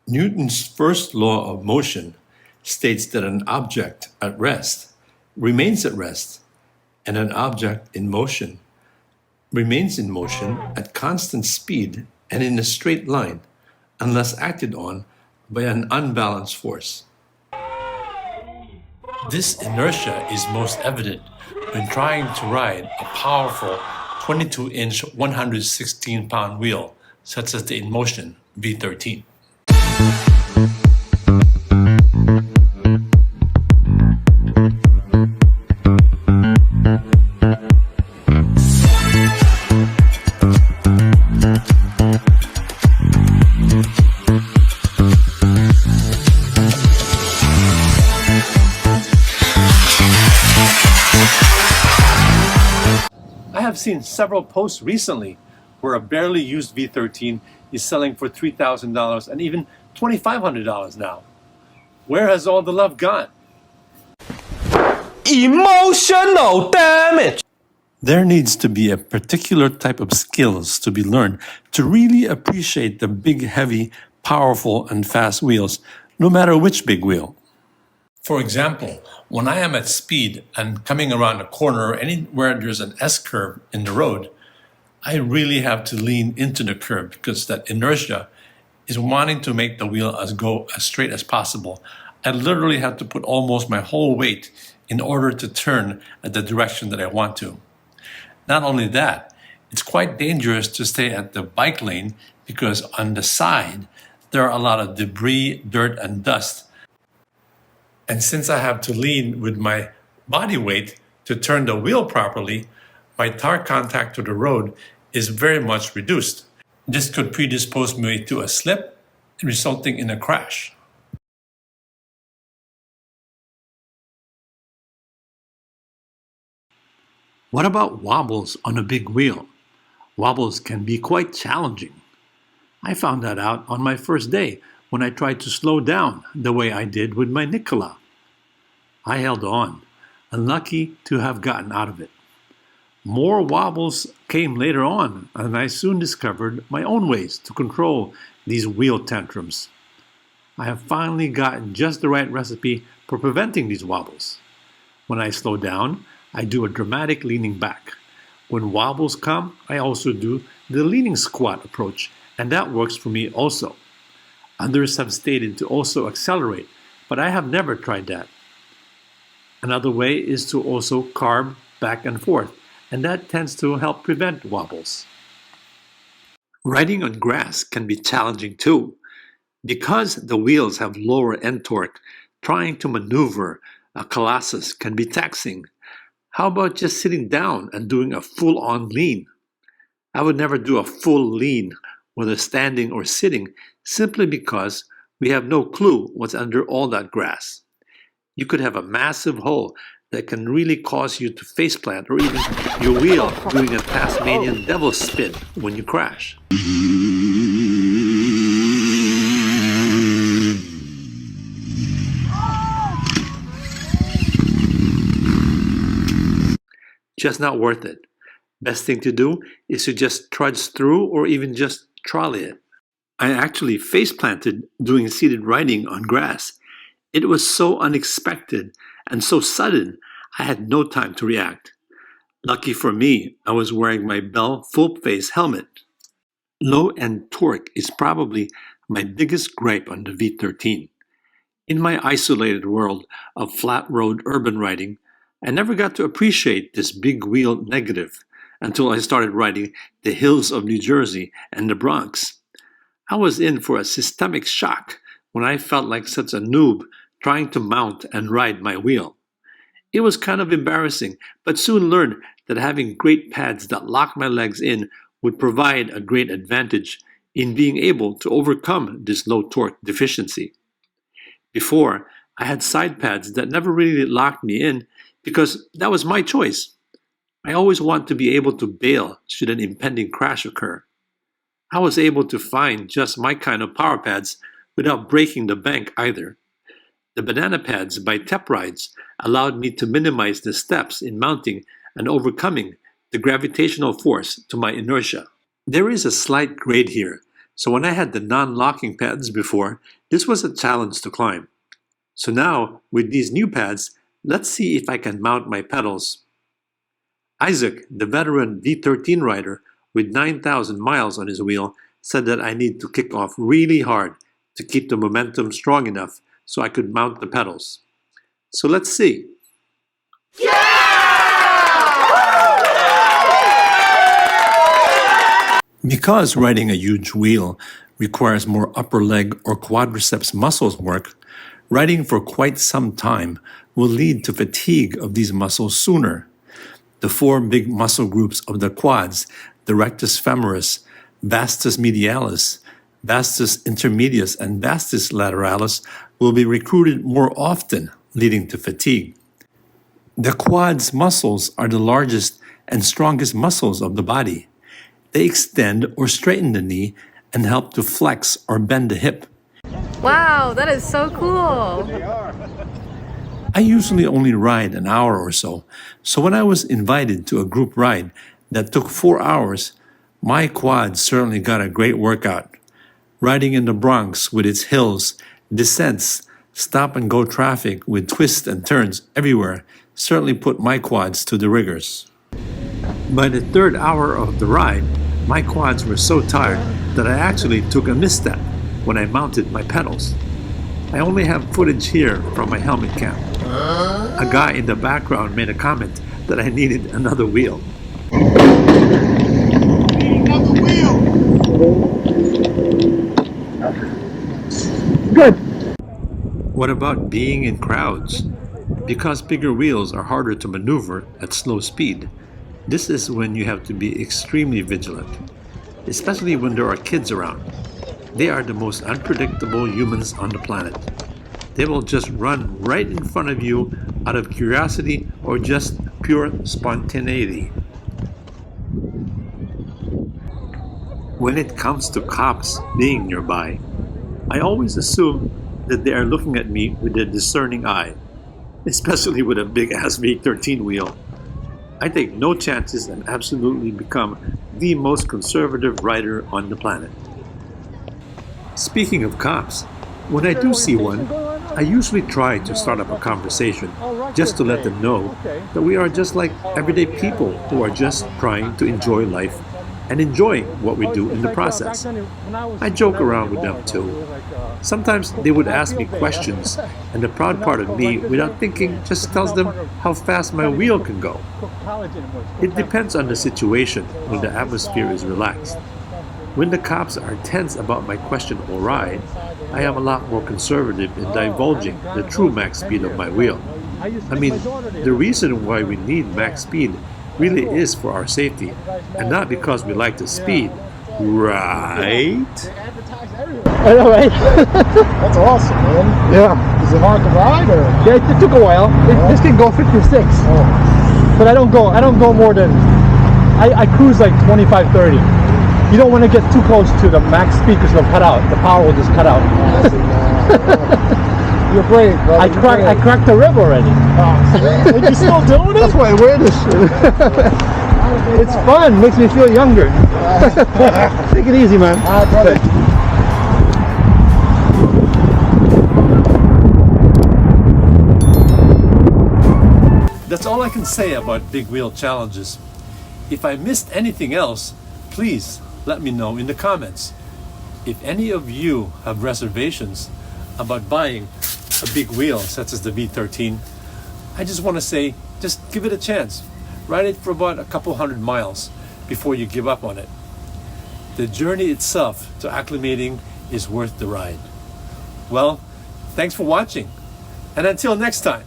Newton's first law of motion states that an object at rest remains at rest, and an object in motion remains in motion at constant speed and in a straight line, unless acted on by an unbalanced force. This inertia is most evident when trying to ride a powerful 22-inch, 116-pound wheel, such as the InMotion V13. I have seen several posts recently where a barely used V13 is selling for $3,000 and even $2,500 now. Where has all the love gone? Emotional damage! There needs to be a particular type of skills to be learned to really appreciate the big, heavy, powerful, and fast wheels, no matter which big wheel. For example, when I am at speed and coming around a corner or anywhere there's an S-curve in the road, I really have to lean into the curve because that inertia is wanting to make the wheel go as straight as possible. I literally have to put almost my whole weight in order to turn at the direction that I want to. Not only that, it's quite dangerous to stay at the bike lane because on the side, there are a lot of debris, dirt, and dust. And since I have to lean with my body weight to turn the wheel properly, my tire contact to the road is very much reduced. This could predispose me to a slip, resulting in a crash. What about wobbles on a big wheel? Wobbles can be quite challenging. I found that out on my first day when I tried to slow down the way I did with my Nikola. I held on, unlucky to have gotten out of it. More wobbles came later on, and I soon discovered my own ways to control these wheel tantrums. I have finally gotten just the right recipe for preventing these wobbles. When I slow down, I do a dramatic leaning back. When wobbles come, I also do the leaning squat approach, and that works for me also. Others have stated to also accelerate, but I have never tried that. Another way is to also carve back and forth, and that tends to help prevent wobbles. Riding on grass can be challenging too. Because the wheels have lower end torque, trying to maneuver a Colossus can be taxing. How about just sitting down and doing a full-on lean? I would never do a full lean, whether standing or sitting, simply because we have no clue what's under all that grass. You could have a massive hole that can really cause you to faceplant or even your wheel doing a Tasmanian devil spin when you crash. Just not worth it. Best thing to do is to just trudge through or even just trolley it. I actually faceplanted doing seated riding on grass. It was so unexpected and so sudden, I had no time to react. Lucky for me, I was wearing my Bell full-face helmet. Low end torque is probably my biggest gripe on the V13. In my isolated world of flat road urban riding, I never got to appreciate this big wheel negative until I started riding the hills of New Jersey and the Bronx. I was in for a systemic shock when I felt like such a noob trying to mount and ride my wheel. It was kind of embarrassing, but soon learned that having great pads that lock my legs in would provide a great advantage in being able to overcome this low torque deficiency. Before, I had side pads that never really locked me in because that was my choice. I always want to be able to bail should an impending crash occur. I was able to find just my kind of power pads without breaking the bank either. The banana pads by Teprides allowed me to minimize the steps in mounting and overcoming the gravitational force to my inertia. There is a slight grade here So when I had the non-locking pads before, this was a challenge to climb. So now, with these new pads, let's see if I can mount my pedals. Isaac, the veteran V13 rider with 9,000 miles on his wheel, said that I need to kick off really hard to keep the momentum strong enough so I could mount the pedals. So let's see. Because riding a huge wheel requires more upper leg or quadriceps muscles work, riding for quite some time will lead to fatigue of these muscles sooner. The four big muscle groups of the quads, the rectus femoris, vastus medialis, vastus intermedius, and vastus lateralis, will be recruited more often, leading to fatigue. The quads muscles are the largest and strongest muscles of the body. They extend or straighten the knee and help to flex or bend the hip. Wow, that is so cool. I usually only ride an hour or so, so when I was invited to a group ride that took 4 hours, my quads certainly got a great workout. Riding in the Bronx with its hills, descents, stop-and-go traffic with twists and turns everywhere certainly put my quads to the rigors. By the third hour of the ride, my quads were so tired that I actually took a misstep when I mounted my pedals. I only have footage here from my helmet cam. A guy in the background made a comment that I needed another wheel. Another wheel! Good! What about being in crowds? Because bigger wheels are harder to maneuver at slow speed, this is when you have to be extremely vigilant, especially when there are kids around. They are the most unpredictable humans on the planet. They will just run right in front of you out of curiosity or just pure spontaneity. When it comes to cops being nearby, I always assume that they are looking at me with a discerning eye, especially with a big-ass V13 wheel. I take no chances and absolutely become the most conservative rider on the planet. Speaking of cops, when I do see one, I usually try to start up a conversation just to let them know that we are just like everyday people who are just trying to enjoy life and enjoying what we do in the process. I joke around with them too. Sometimes they would ask me questions, and the proud part of me, without thinking, just tells them how fast my wheel can go. It depends on the situation when the atmosphere is relaxed. When the cops are tense about my question or ride, I am a lot more conservative in divulging the true max speed of my wheel. I mean, the reason why we need max speed really is for our safety, and not because we like the speed, right? I know, right? That's awesome, man. Yeah. Is it hard to ride or? Yeah, it took a while. This can go 56. Oh. But I don't go more than, I cruise like 25, 30. You don't want to get too close to the max speed because it'll cut out. The power will just cut out. You're brave, bro. I cracked the rib already. And you still doing it? That's why I wear this shit. It's fun. Makes me feel younger. Take it easy, man. Brother. That's all I can say about big wheel challenges. If I missed anything else, please let me know in the comments. If any of you have reservations about buying a big wheel such as the V13, I just want to say, just give it a chance. Ride it for about a couple hundred miles before you give up on it. The journey itself to acclimating is worth the ride. Well, thanks for watching, and until next time.